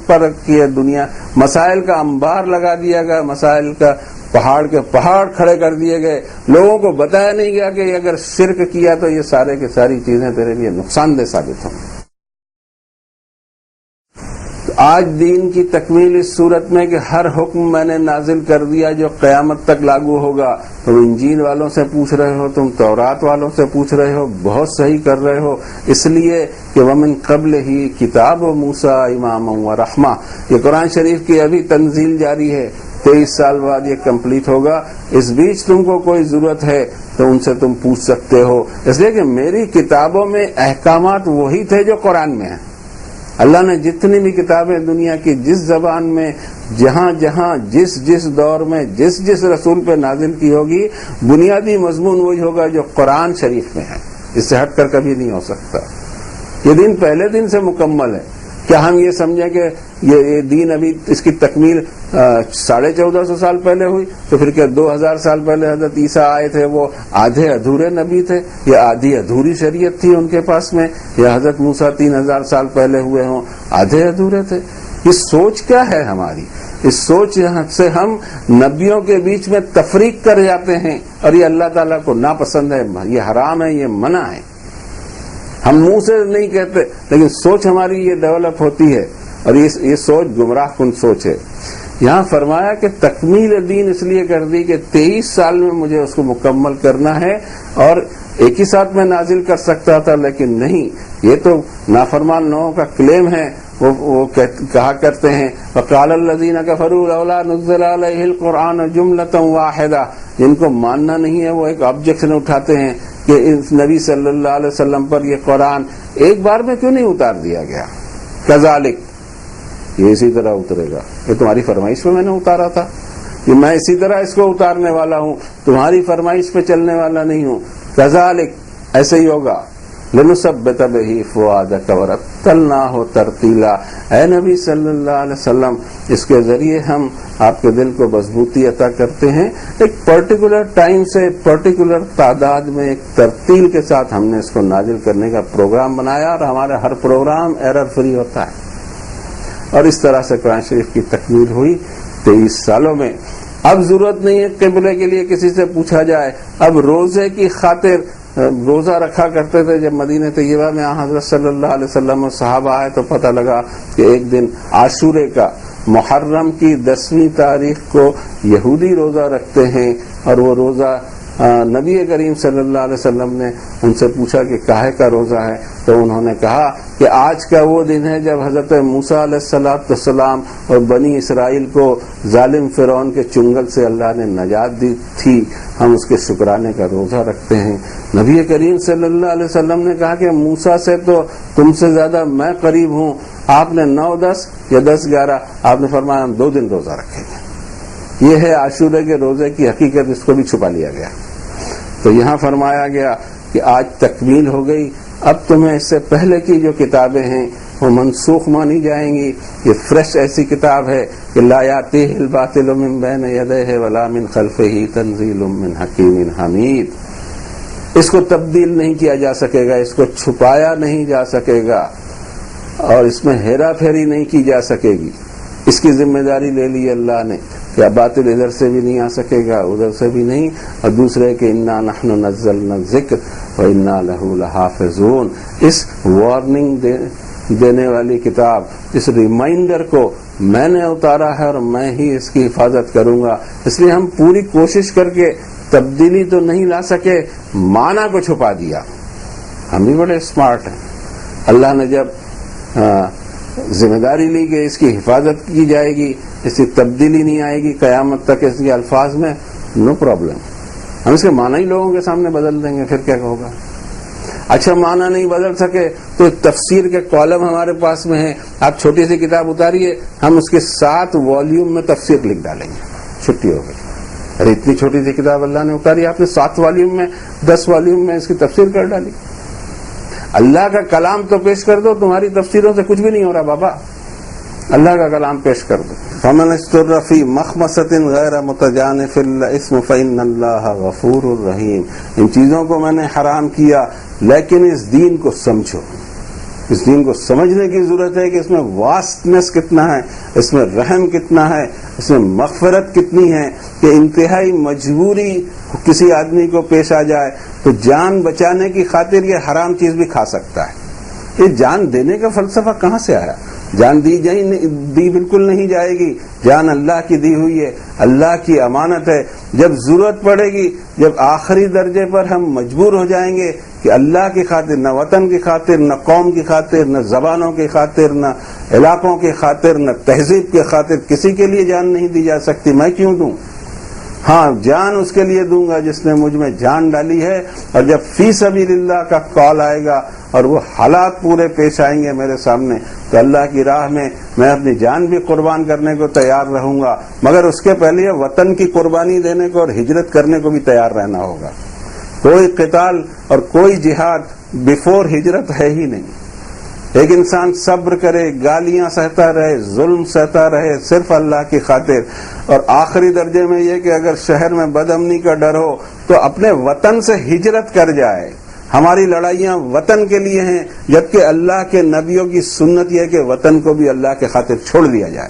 پر کیا دنیا، مسائل کا انبار لگا دیا گیا، مسائل کا پہاڑ کے پہاڑ کھڑے کر دیے گئے. لوگوں کو بتایا نہیں گیا کہ اگر شرک کیا تو یہ سارے کی ساری چیزیں تیرے لیے نقصان دہ ثابت ہوں. آج دین کی تکمیل اس صورت میں کہ ہر حکم میں نے نازل کر دیا جو قیامت تک لاگو ہوگا. تم انجیل والوں سے پوچھ رہے ہو، تم تورات والوں سے پوچھ رہے ہو، بہت صحیح کر رہے ہو، اس لیے کہ ومن قبل ہی کتاب موسیٰ اماما و رحمہ. یہ قرآن شریف کی ابھی تنزیل جاری ہے، 23 سال بعد یہ کمپلیٹ ہوگا. اس بیچ تم کو کوئی ضرورت ہے تو ان سے تم پوچھ سکتے ہو، اس لیے کہ میری کتابوں میں احکامات وہی تھے جو قرآن میں ہیں. اللہ نے جتنی بھی کتابیں دنیا کی جس زبان میں جہاں جہاں جس دور میں جس رسول پہ نازل کی ہوگی، بنیادی مضمون وہی ہوگا جو قرآن شریف میں ہے. اس سے ہٹ کر کبھی نہیں ہو سکتا. یہ دین پہلے دن سے مکمل ہے. کیا ہم یہ سمجھیں کہ یہ دین ابھی اس کی تکمیل 1450 سال پہلے ہوئی؟ تو پھر کیا 2000 سال پہلے حضرت عیسیٰ آئے تھے وہ آدھے ادھورے نبی تھے، یا آدھی ادھوری شریعت تھی ان کے پاس میں؟ یا حضرت موسیٰ 3000 سال پہلے ہوئے ہوں، آدھے ادھورے تھے؟ یہ سوچ کیا ہے ہماری؟ اس سوچ سے ہم نبیوں کے بیچ میں تفریق کر جاتے ہیں، اور یہ اللہ تعالیٰ کو ناپسند ہے، یہ حرام ہے، یہ منع ہے. ہم منہ سے نہیں کہتے لیکن سوچ ہماری یہ ڈیولپ ہوتی ہے، اور یہ سوچ گمراہ کن سوچ ہے. یہاں فرمایا کہ تکمیل دین اس لیے کر دی کہ 23 سال میں مجھے اس کو مکمل کرنا ہے، اور ایک ہی ساتھ میں نازل کر سکتا تھا، لیکن نہیں، یہ تو نافرمان لوگوں کا کلیم ہے. وہ کہا کرتے ہیں وقال الذین کفروا لولا نزل علیہ القرآن جملۃ واحدہ، جن کو ماننا نہیں ہے وہ ایک آبجیکشن اٹھاتے ہیں کہ اس نبی صلی اللہ علیہ وسلم پر یہ قرآن ایک بار میں کیوں نہیں اتار دیا گیا. کذالک، یہ اسی طرح اترے گا، یہ تمہاری فرمائش پہ میں نے اتارا تھا، کہ میں اسی طرح اس کو اتارنے والا ہوں، تمہاری فرمائش پہ چلنے والا نہیں ہوں. کذالک، ایسے ہی ہوگا. لنثبت بہ فؤادک ورتلناہ ترتیلا، اے نبی صلی اللہ علیہ وسلم، اس کے ذریعے ہم آپ کے دل کو مضبوطی عطا کرتے ہیں. ایک پرٹیکولر ٹائم سے پرٹیکولر تعداد میں ایک ترتیل کے ساتھ ہم نے اس کو نازل کرنے کا پروگرام بنایا، اور ہمارا ہر پروگرام ایرر فری ہوتا ہے. اور اس طرح سے قرآن شریف کی تکمیل ہوئی 23 سالوں میں. اب ضرورت نہیں ہے قبلے کے لیے کسی سے پوچھا جائے. اب روزے کی خاطر روزہ رکھا کرتے تھے. جب مدینہ طیبہ میں حضرت صلی اللہ علیہ وسلم اور صحابہ آئے تو پتہ لگا کہ ایک دن عاشورے کا، محرم کی 10ویں تاریخ کو یہودی روزہ رکھتے ہیں، اور وہ روزہ نبی کریم صلی اللہ علیہ وسلم نے ان سے پوچھا کہ کاہے کا روزہ ہے، تو انہوں نے کہا کہ آج کا وہ دن ہے جب حضرت موسیٰ علیہ السلام اور بنی اسرائیل کو ظالم فرعون کے چنگل سے اللہ نے نجات دی تھی، ہم اس کے شکرانے کا روزہ رکھتے ہیں. نبی کریم صلی اللہ علیہ وسلم نے کہا کہ موسیٰ سے تو تم سے زیادہ میں قریب ہوں. آپ نے 9-10 یا 10-11، آپ نے فرمایا ہم 2 دن روزہ رکھیں گے. یہ ہے عاشورے کے روزے کی حقیقت، اس کو بھی چھپا لیا گیا. تو یہاں فرمایا گیا کہ آج تکمیل ہو گئی، اب تمہیں اس سے پہلے کی جو کتابیں ہیں وہ منسوخ مانی جائیں گی. یہ فریش ایسی کتاب ہے کہ لا یاتیہ الباطل من بین یدیہ ولا من خلفہ تنزیل من حکیم حمید. اس کو تبدیل نہیں کیا جا سکے گا، اس کو چھپایا نہیں جا سکے گا، اور اس میں ہیرا پھیری نہیں کی جا سکے گی. اس کی ذمہ داری لے لی اللہ نے کہ باطل ادھر سے بھی نہیں آ سکے گا، ادھر سے بھی نہیں. اور دوسرے کہ انا نحن نزلنا الذکر وانا لہ لحافظون. اس وارننگ دینے والی کتاب، اس ریمائنڈر کو میں نے اتارا ہے اور میں ہی اس کی حفاظت کروں گا. اس لیے ہم پوری کوشش کر کے تبدیلی تو نہیں لا سکے، معنی کو چھپا دیا. ہم بھی بڑے اسمارٹ ہیں. اللہ نے جب ذمہ داری لی کہ اس کی حفاظت کی جائے گی، اس کی تبدیلی نہیں آئے گی قیامت تک اس کے الفاظ میں، نو پرابلم. ہم اس کے معنی ہی لوگوں کے سامنے بدل دیں گے، پھر کیا ہوگا؟ اچھا معنی نہیں بدل سکے تو تفسیر کے کالم ہمارے پاس میں ہیں، آپ چھوٹی سی کتاب اتاریے، ہم اس کے 7 والیوم میں تفسیر لکھ ڈالیں گے، چھٹی ہو گئی. ارے اتنی چھوٹی سی کتاب اللہ نے اتاری، آپ نے 7 والیوم میں 10 والیوم میں اس کی تفسیر کر ڈالی. اللہ کا کلام تو پیش کر دو، تمہاری تفسیروں سے کچھ بھی نہیں ہو رہا بابا. اللہ کا کلام پیش کر دو. فمن استر فی مخمصۃ غیر متجانف الاثم فإن اللہ غفور الرحیم. ان چیزوں کو میں نے حرام کیا، لیکن اس دین کو سمجھو. اس دین کو سمجھنے کی ضرورت ہے کہ اس میں واسٹنس کتنا ہے، اس میں رحم کتنا ہے، اس میں مغفرت کتنی ہے، کہ انتہائی مجبوری کسی آدمی کو پیش آ جائے تو جان بچانے کی خاطر یہ حرام چیز بھی کھا سکتا ہے. یہ جان دینے کا فلسفہ کہاں سے آیا؟ جان دی بالکل نہیں جائے گی. جان اللہ کی دی ہوئی ہے، اللہ کی امانت ہے. جب ضرورت پڑے گی، جب آخری درجے پر ہم مجبور ہو جائیں گے کہ اللہ کی خاطر، نہ وطن کی خاطر، نہ قوم کی خاطر، نہ زبانوں کی خاطر، نہ علاقوں کی خاطر، نہ تہذیب کی خاطر کسی کے لیے جان نہیں دی جا سکتی، میں کیوں دوں؟ ہاں جان اس کے لیے دوں گا جس نے مجھ میں جان ڈالی ہے. اور جب فی سبیل اللہ کا کال آئے گا اور وہ حالات پورے پیش آئیں گے میرے سامنے، تو اللہ کی راہ میں اپنی جان بھی قربان کرنے کو تیار رہوں گا، مگر اس کے پہلے وطن کی قربانی دینے کو اور ہجرت کرنے کو بھی تیار رہنا ہوگا. کوئی قتال اور کوئی جہاد بیفور ہجرت ہے ہی نہیں. ایک انسان صبر کرے، گالیاں سہتا رہے، ظلم سہتا رہے صرف اللہ کی خاطر، اور آخری درجے میں یہ کہ اگر شہر میں بد امنی کا ڈر ہو تو اپنے وطن سے ہجرت کر جائے. ہماری لڑائیاں وطن کے لیے ہیں، جبکہ اللہ کے نبیوں کی سنت یہ ہے کہ وطن کو بھی اللہ کے خاطر چھوڑ دیا جائے.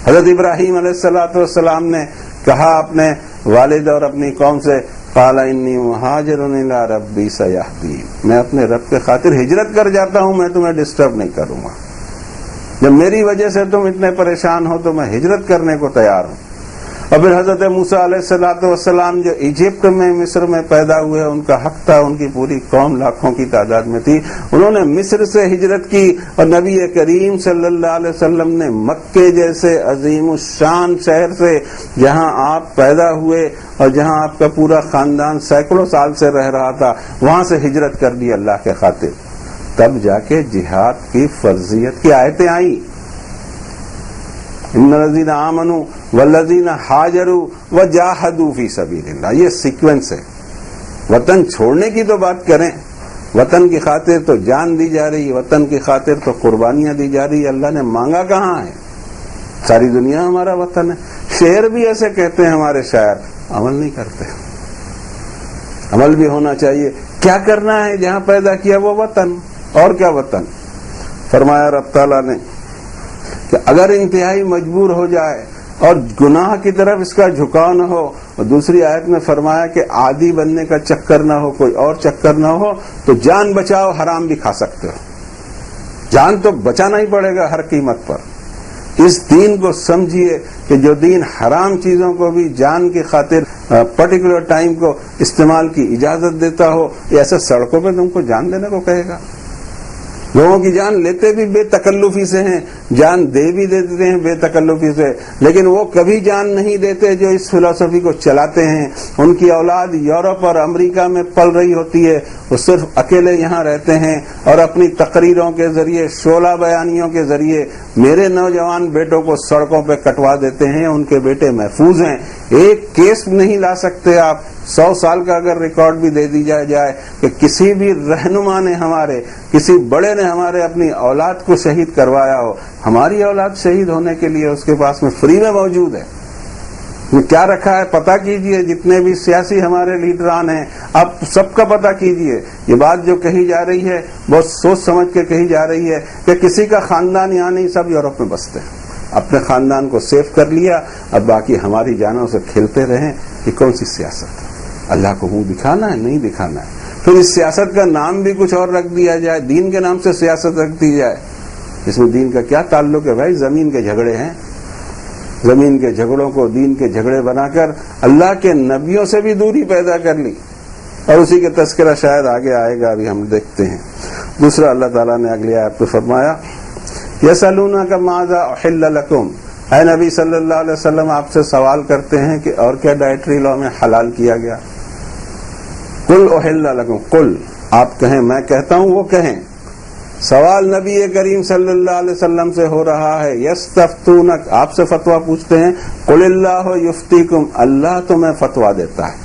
حضرت ابراہیم علیہ السلام نے کہا اپنے والد اور اپنی قوم سے، قال انی مہاجر الی ربی سیہدین، میں اپنے رب کے خاطر ہجرت کر جاتا ہوں، میں تمہیں ڈسٹرب نہیں کروں گا. جب میری وجہ سے تم اتنے پریشان ہو تو میں ہجرت کرنے کو تیار ہوں۔ اور پھر حضرت موسیٰ علیہ السلام جو ایجپٹ میں مصر میں پیدا ہوئے، ان کا حق تھا، ان کی پوری قوم لاکھوں کی تعداد میں تھی، انہوں نے مصر سے ہجرت کی، اور نبی کریم صلی اللہ علیہ وسلم نے مکے جیسے عظیم الشان شہر سے، جہاں آپ پیدا ہوئے اور جہاں آپ کا پورا خاندان سینکڑوں سال سے رہ رہا تھا، وہاں سے ہجرت کر دی اللہ کے خاطر۔ تب جا کے جہاد کی فرضیت کی آیتیں آئیں، ان الذین آمنوا والذین ہاجروا وجاہدوا فی سبیل اللہ۔ یہ سیکوینس ہے۔ وطن چھوڑنے کی تو بات کریں، وطن کی خاطر تو جان دی جا رہی ہے، وطن کی خاطر تو قربانیاں دی جا رہی ہے۔ اللہ نے مانگا کہاں ہے؟ ساری دنیا ہمارا وطن ہے۔ شعر بھی ایسے کہتے ہیں ہمارے شاعر، عمل نہیں کرتے۔ عمل بھی ہونا چاہیے۔ کیا کرنا ہے جہاں پیدا کیا وہ وطن، اور کیا وطن؟ فرمایا رب تعالیٰ نے کہ اگر انتہائی مجبور ہو جائے اور گناہ کی طرف اس کا جھکاؤ نہ ہو، اور دوسری آیت میں فرمایا کہ عادی بننے کا چکر نہ ہو، کوئی اور چکر نہ ہو، تو جان بچاؤ، حرام بھی کھا سکتے ہو۔ جان تو بچانا ہی پڑے گا ہر قیمت پر۔ اس دین کو سمجھیے کہ جو دین حرام چیزوں کو بھی جان کی خاطر پرٹیکولر ٹائم کو استعمال کی اجازت دیتا ہو، یہ ایسے سڑکوں پہ تم کو جان دینے کو کہے گا؟ لوگوں کی جان لیتے بھی بے تکلفی سے ہیں، جان دے بھی دیتے ہیں بے تکلفی سے، لیکن وہ کبھی جان نہیں دیتے جو اس فلسفی کو چلاتے ہیں۔ ان کی اولاد یورپ اور امریکہ میں پل رہی ہوتی ہے، وہ صرف اکیلے یہاں رہتے ہیں اور اپنی تقریروں کے ذریعے، شعلہ بیانیوں کے ذریعے میرے نوجوان بیٹوں کو سڑکوں پہ کٹوا دیتے ہیں۔ ان کے بیٹے محفوظ ہیں، ایک کیس نہیں لا سکتے آپ۔ 100 سال کا اگر ریکارڈ بھی دے دی جائے کہ کسی بھی رہنما نے، ہمارے کسی بڑے نے ہمارے اپنی اولاد کو شہید کروایا ہو، ہماری اولاد شہید ہونے کے لیے اس کے پاس میں فری میں موجود ہے۔ کیا رکھا ہے پتہ کیجئے، جتنے بھی سیاسی ہمارے لیڈران ہیں، آپ سب کا پتہ کیجئے۔ یہ بات جو کہی جا رہی ہے بہت سوچ سمجھ کے کہی جا رہی ہے کہ کسی کا خاندان یہاں نہیں، سب یورپ میں بستے ہیں۔ اپنے خاندان کو سیف کر لیا، اب باقی ہماری جانوں سے کھیلتے رہیں۔ یہ کون سی سیاست ہے؟ اللہ کو منہ دکھانا ہے؟ نہیں دکھانا ہے۔ پھر اس سیاست کا نام بھی کچھ اور رکھ دیا جائے، دین کے نام سے سیاست رکھ دی جائے، اس میں دین کا کیا تعلق ہے؟ بھائی زمین کے جھگڑے ہیں، زمین کے جھگڑوں کو دین کے جھگڑے بنا کر اللہ کے نبیوں سے بھی دوری پیدا کر لی، اور اسی کے تذکرہ شاید آگے آئے گا، ابھی ہم دیکھتے ہیں۔ دوسرا اللہ تعالیٰ نے اگلی آیت میں فرمایا یسألونک ماذا احل لکم، اے نبی صلی اللہ علیہ وسلم آپ سے سوال کرتے ہیں کہ اور کیا ڈائٹری لا میں حلال کیا گیا؟ قل احل لکم، قل آپ کہیں، میں کہتا ہوں وہ کہیں۔ سوال نبی کریم صلی اللہ علیہ وسلم سے ہو رہا ہے، یستفتونک آپ سے فتویٰ پوچھتے ہیں، قل اللہ یفتیکم اللہ تمہیں فتویٰ دیتا ہے۔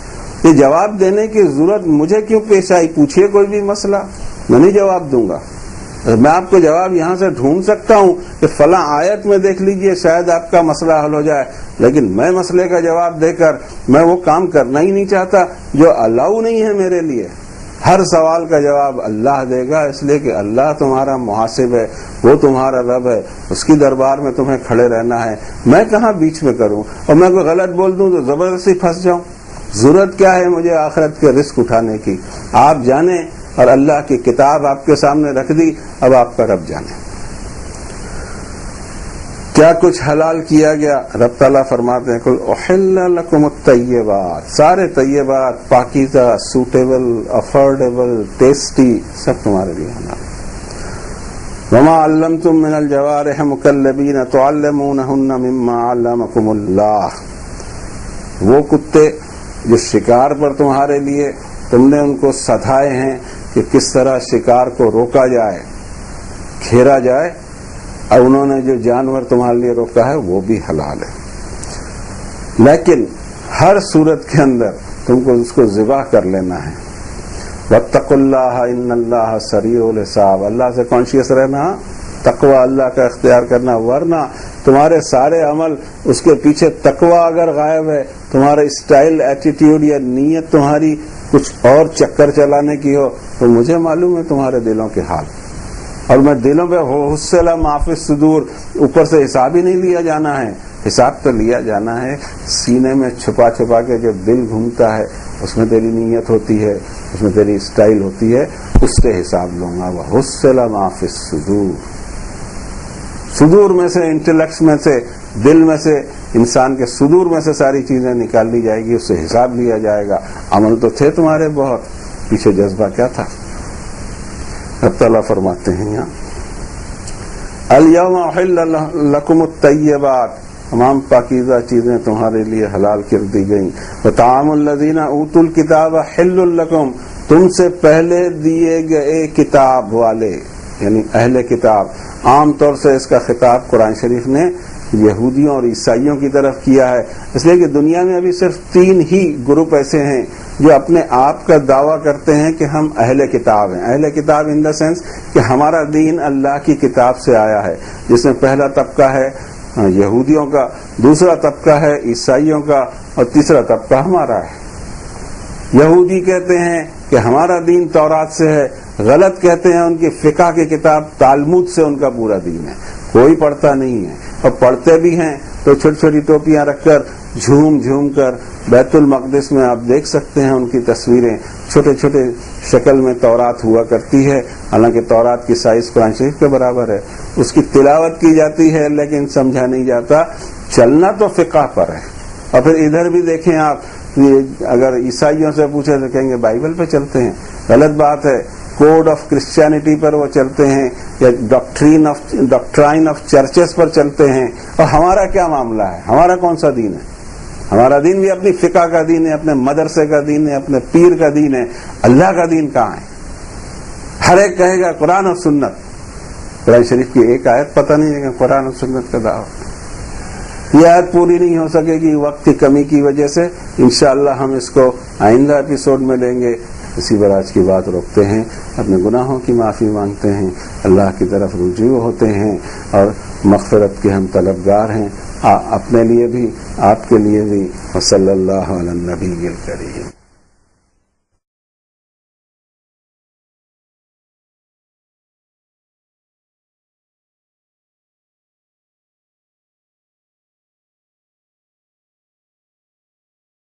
یہ جواب دینے کی ضرورت مجھے کیوں پیش آئی؟ پوچھئے کوئی بھی مسئلہ، میں نہیں جواب دوں گا۔ میں آپ کو جواب یہاں سے ڈھونڈ سکتا ہوں کہ فلاں آیت میں دیکھ لیجئے، شاید آپ کا مسئلہ حل ہو جائے، لیکن میں مسئلے کا جواب دے کر میں وہ کام کرنا ہی نہیں چاہتا جو الاؤ نہیں ہے میرے لیے۔ ہر سوال کا جواب اللہ دے گا، اس لیے کہ اللہ تمہارا محاسب ہے، وہ تمہارا رب ہے، اس کی دربار میں تمہیں کھڑے رہنا ہے۔ میں کہاں بیچ میں کروں، اور میں کوئی غلط بول دوں تو زبردستی پھنس جاؤں؟ ضرورت کیا ہے مجھے آخرت کے رزق اٹھانے کی؟ آپ جانیں، اور اللہ کی کتاب آپ کے سامنے رکھ دی، اب آپ کا رب جانے کیا کچھ حلال کیا گیا۔ رب تعالیٰ فرماتے ہیں قل احل لکم الطیبات، سارے طیبات، پاکیزہ، سوٹیبل، افورڈیبل، ٹیسٹی، سب تمہارے لیے حلال۔ وما علمتم من الجوارح مکلبین تعلمونہن مما علمکم اللہ، وہ کتے جو شکار پر تمہارے لیے تم نے ان کو سدھائے ہیں کہ کس طرح شکار کو روکا جائے، گھیرا جائے، اور انہوں نے جو جانور تمہارے لیے روکا ہے وہ بھی حلال ہے۔ لیکن ہر صورت کے اندر تم کو اس کو ذبح کر لینا ہے۔ واتقوا اللہ ان اللہ سریع الحساب، اللہ سے کانشیس رہنا، تقوی اللہ کا اختیار کرنا، ورنہ تمہارے سارے عمل اس کے پیچھے تقوی اگر غائب ہے، تمہارا اسٹائل، ایٹیٹیوڈ یا نیت تمہاری کچھ اور چکر چلانے کی ہو، تو مجھے معلوم ہے تمہارے دلوں کے حال، اور میں دلوں پہ حصلہ معافی صدور، اوپر سے حساب ہی نہیں لیا جانا ہے، حساب تو لیا جانا ہے سینے میں چھپا چھپا کے جو دل گھومتا ہے، اس میں تیری نیت ہوتی ہے، اس میں تیری اسٹائل ہوتی ہے، اس سے حساب لوں گا۔ وحصل ما فی الصدور، صدور میں سے، انٹلیکٹس میں سے، دل میں سے، انسان کے صدور میں سے ساری چیزیں نکال لی جائے گی، اس سے حساب لیا جائے گا. عمل تو تھے تمہارے بہت، پیچھے جذبہ کیا تھا؟ رب تعالیٰ فرماتے ہیں یہاں الیوم احل لکم الطیبات، تمام پاکیزہ چیزیں تمہارے لیے حلال کر دی گئیں. وطعام الذین اوتوا الکتاب حل لکم، تم سے پہلے دیے گئے کتاب والے یعنی اہل کتاب. عام طور سے اس کا خطاب قرآن شریف نے یہودیوں اور عیسائیوں کی طرف کیا ہے، اس لیے کہ دنیا میں ابھی صرف 3 ہی گروپ ایسے ہیں جو اپنے آپ کا دعویٰ کرتے ہیں کہ ہم اہل کتاب ہیں. اہل کتاب ان دا سینس کہ ہمارا دین اللہ کی کتاب سے آیا ہے، جس میں پہلا طبقہ ہے یہودیوں کا، دوسرا طبقہ ہے عیسائیوں کا، اور تیسرا طبقہ ہمارا ہے. یہودی کہتے ہیں کہ ہمارا دین تورات سے ہے، غلط کہتے ہیں ان کی فقہ کی کتاب تالمود سے ان کا پورا دین ہے. کوئی پڑھتا نہیں ہے، اور پڑھتے بھی ہیں تو چھوٹی چھوٹی ٹوپیاں رکھ کر جھوم جھوم کر بیت المقدس میں آپ دیکھ سکتے ہیں ان کی تصویریں، چھوٹے چھوٹے شکل میں تورات ہوا کرتی ہے، حالانکہ تورات کی سائز قرآن شریف کے برابر ہے. اس کی تلاوت کی جاتی ہے لیکن سمجھا نہیں جاتا. چلنا تو فقہ پر ہے. اور پھر ادھر بھی دیکھیں آپ، اگر عیسائیوں سے پوچھے تو کہیں گے بائبل پہ چلتے ہیں. غلط بات ہے. کوڈ آف کرسچینٹی پر وہ چلتے ہیں، یا ڈاکٹرائن آف چرچز پر چلتے ہیں. اور ہمارا کیا معاملہ ہے؟ ہمارا کون سا دین ہے؟ ہمارا دین بھی اپنی فقہ کا دین ہے، اپنے مدرسے کا دین ہے، اپنے پیر کا دین ہے. اللہ کا دین کہاں ہے؟ ہر ایک کہے گا قرآن اور سنت. قرآن شریف کی ایک آیت پتہ نہیں ہے کہ قرآن اور سنت کا دعویٰ. یہ آیت پوری نہیں ہو سکے گی وقت کی کمی کی وجہ سے. انشاءاللہ ہم اس کو آئندہ ایپیسوڈ میں لیں گے. اسی پر آج کی بات روکتے ہیں، اپنے گناہوں کی معافی مانگتے ہیں، اللہ کی طرف رجوع ہوتے ہیں، اور مغفرت کے ہم طلبگار ہیں، اپنے لیے بھی آپ کے لیے بھی. وصلی اللہ علی النبی الکریم.